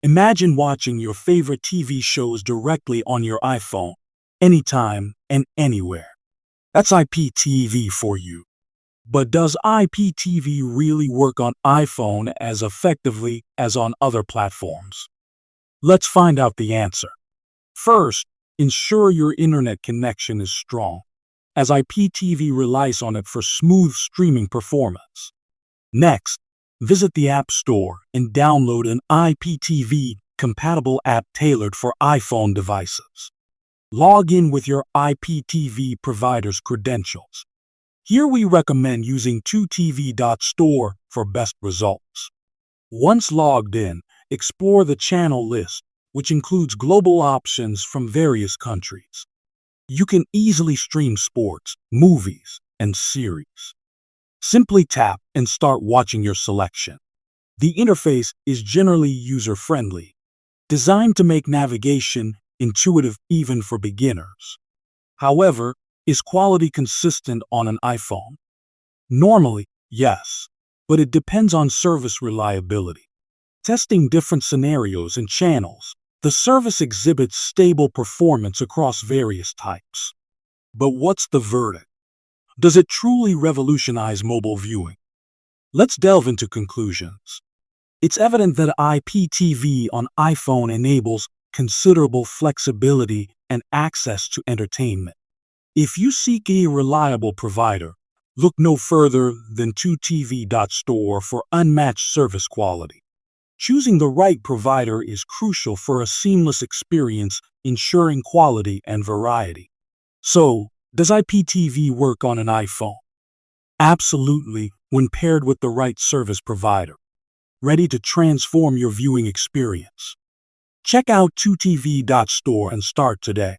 Imagine watching your favorite TV shows directly on your iPhone, anytime and anywhere. That's IPTV for you. But does IPTV really work on iPhone as effectively as on other platforms? Let's find out the answer. First, ensure your internet connection is strong, as IPTV relies on it for smooth streaming performance. Next, visit the App Store and download an IPTV-compatible app tailored for iPhone devices. Log in with your IPTV provider's credentials. Here we recommend using 2tv.store for best results. Once logged in, explore the channel list, which includes global options from various countries. You can easily stream sports, movies, and series. Simply tap and start watching your selection. The interface is generally user-friendly, designed to make navigation intuitive even for beginners. However, is quality consistent on an iPhone? Normally, yes, but it depends on service reliability. Testing different scenarios and channels, the service exhibits stable performance across various types. But what's the verdict? Does it truly revolutionize mobile viewing? Let's delve into conclusions. It's evident that IPTV on iPhone enables considerable flexibility and access to entertainment. If you seek a reliable provider, look no further than 2tv.store for unmatched service quality. Choosing the right provider is crucial for a seamless experience, ensuring quality and variety. So, does IPTV work on an iPhone? Absolutely, when paired with the right service provider. Ready to transform your viewing experience? Check out 2tv.store and start today.